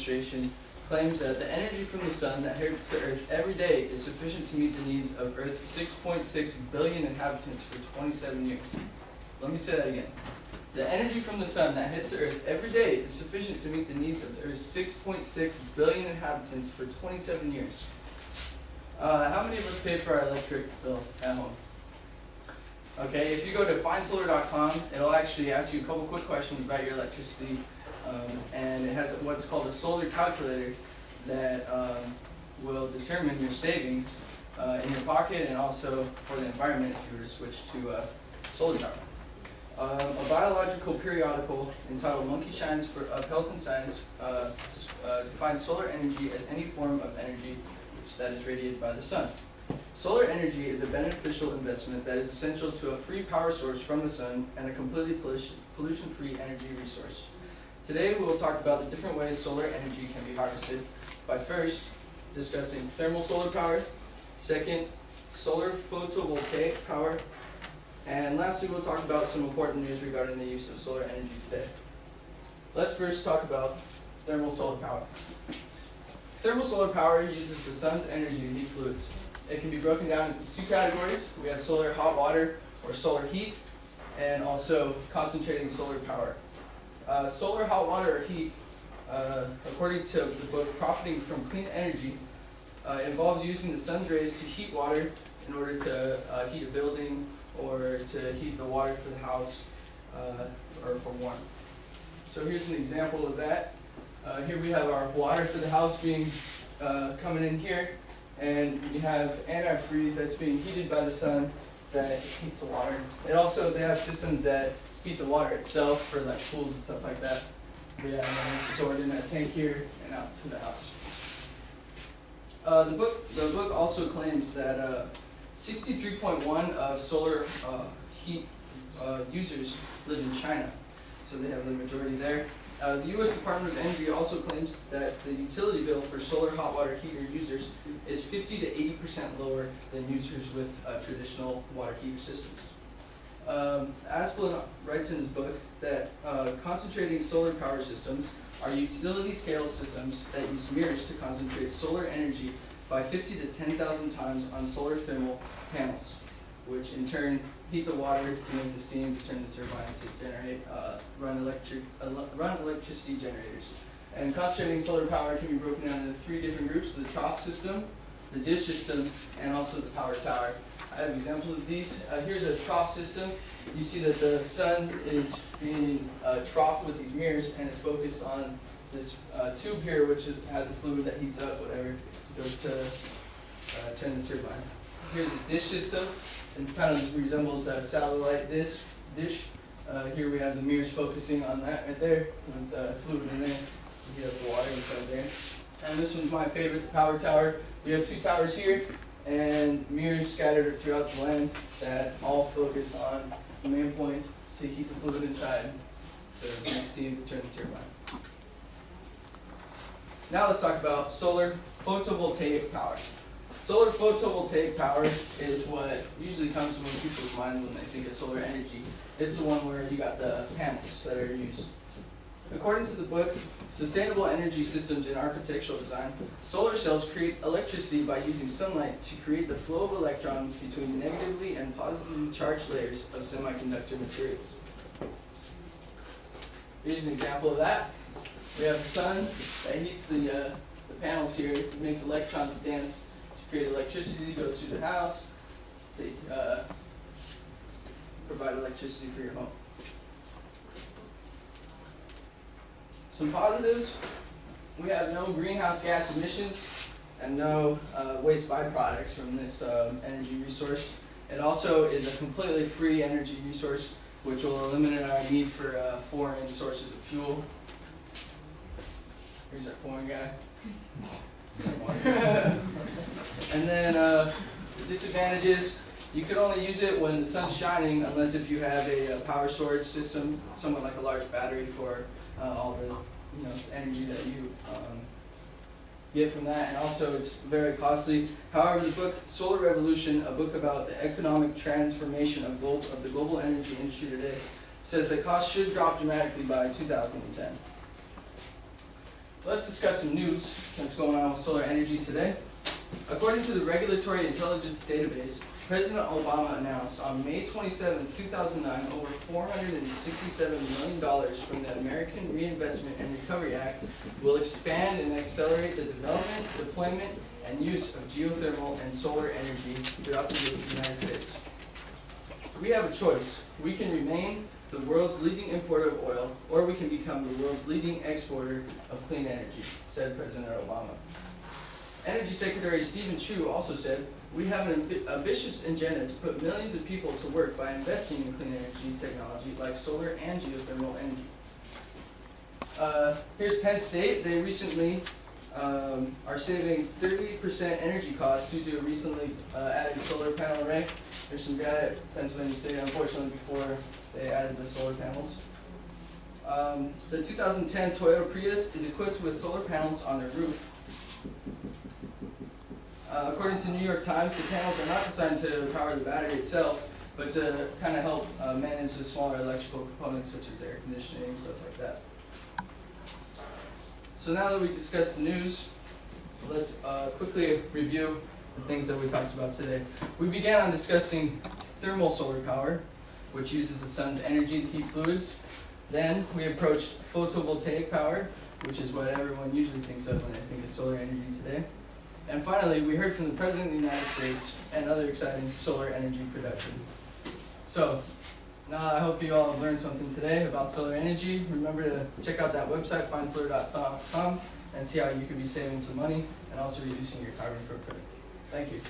Administration claims that the energy from the sun that hits the Earth every day is sufficient to meet the needs of Earth's 6.6 billion inhabitants for 27 years. Let me say that again. The energy from the sun that hits the Earth every day is sufficient to meet the needs of the Earth's 6.6 billion inhabitants for 27 years. How many of us pay for our electric bill at home? Okay, if you go to findsolar.com, it'll actually ask you a couple quick questions about your electricity, and it has what's called a solar calculator that will determine your savings in your pocket and also for the environment if you were to switch to solar power. A biological periodical entitled Monkey Shines of Health and Science defines solar energy as any form of energy that is radiated by the sun. Solar energy is a beneficial investment that is essential to a free power source from the sun and a completely pollution-free energy resource. Today we will talk about the different ways solar energy can be harvested by first discussing thermal solar power, second solar photovoltaic power, and lastly we'll talk about some important news regarding the use of solar energy today. Let's first talk about thermal solar power. Thermal solar power uses the sun's energy to heat fluids. It can be broken down into two categories. We have solar hot water or solar heat, and also concentrating solar power. Solar hot water or heat, according to the book Profiting from Clean Energy, involves using the sun's rays to heat water in order to heat a building or to heat the water for the house or for warmth. So here's an example of that. Here we have our water for the house being coming in here, and we have antifreeze that's being heated by the sun that heats the water. And also they have systems that heat the water itself for like pools and stuff like that. We have it stored in that tank here and out to the house. The book also claims that 63.1% of solar heat users live in China, so they have the majority there. The U.S. Department of Energy also claims that the utility bill for solar hot water heater users is 50 to 80% lower than users with traditional water heater systems. Asplin writes in his book that concentrating solar power systems are utility scale systems that use mirrors to concentrate solar energy by 50 to 10,000 times on solar thermal panels, which in turn heat the water to make the steam to turn the turbine to generate, run electricity generators. And concentrating solar power can be broken down into three different groups: the trough system, the dish system, and also the power tower. I have examples of these. Here's a trough system. You see that the sun is being troughed with these mirrors, and it's focused on this tube here, which has a fluid that heats up whatever goes to turn the turbine. Here's a dish system. It kind of resembles a satellite dish. Here we have the mirrors focusing on that right there, with the fluid in there to heat up the water inside there. And this one's my favorite, the power tower. We have two towers here, and mirrors scattered throughout the land that all focus on the main point to heat the fluid inside to make steam to turn the turbine. Now let's talk about solar photovoltaic power. Solar photovoltaic power is what usually comes to most people's mind when they think of solar energy. It's the one where you got the panels that are used. According to the book, Sustainable Energy Systems in Architectural Design, solar cells create electricity by using sunlight to create the flow of electrons between negatively and positively charged layers of semiconductor materials. Here's an example of that. We have the sun that heats the panels here. It makes electrons dance to create electricity, goes through the house to provide electricity for your home. Some positives: we have no greenhouse gas emissions and no waste byproducts from this energy resource. It also is a completely free energy resource, which will eliminate our need for foreign sources of fuel. Here's our foreign guy. And then the disadvantages: you could only use it when the sun's shining, unless if you have a power storage system, somewhat like a large battery for all the energy that you get from that. And also it's very costly. However, the book Solar Revolution, a book about the economic transformation of the global energy industry today, says that costs should drop dramatically by 2010. Let's discuss some news that's going on with solar energy today. According to the Regulatory Intelligence Database, President Obama announced on May 27, 2009, over $467 million from the American Reinvestment and Recovery Act will expand and accelerate the development, deployment, and use of geothermal and solar energy throughout the United States. We have a choice. We can remain the world's leading importer of oil, or we can become the world's leading exporter of clean energy, said President Obama. Energy Secretary Stephen Chu also said, "We have an ambitious agenda to put millions of people to work by investing in clean energy technology like solar and geothermal energy." Here's Penn State. They recently are saving 30% energy costs due to a recently added solar panel array. There's some guy at Pennsylvania State, unfortunately, before they added the solar panels. The 2010 Toyota Prius is equipped with solar panels on their roof. According to New York Times, the panels are not designed to power the battery itself, but to kind of help manage the smaller electrical components such as air conditioning and stuff like that. So now that we discussed the news, let's quickly review the things that we talked about today. We began on discussing thermal solar power, which uses the sun's energy to heat fluids. Then we approached photovoltaic power, which is what everyone usually thinks of when they think of solar energy today. And finally, we heard from the President of the United States and other exciting solar energy production. So, I hope you all have learned something today about solar energy. Remember to check out that website, findsolar.com, and see how you could be saving some money and also reducing your carbon footprint. Thank you.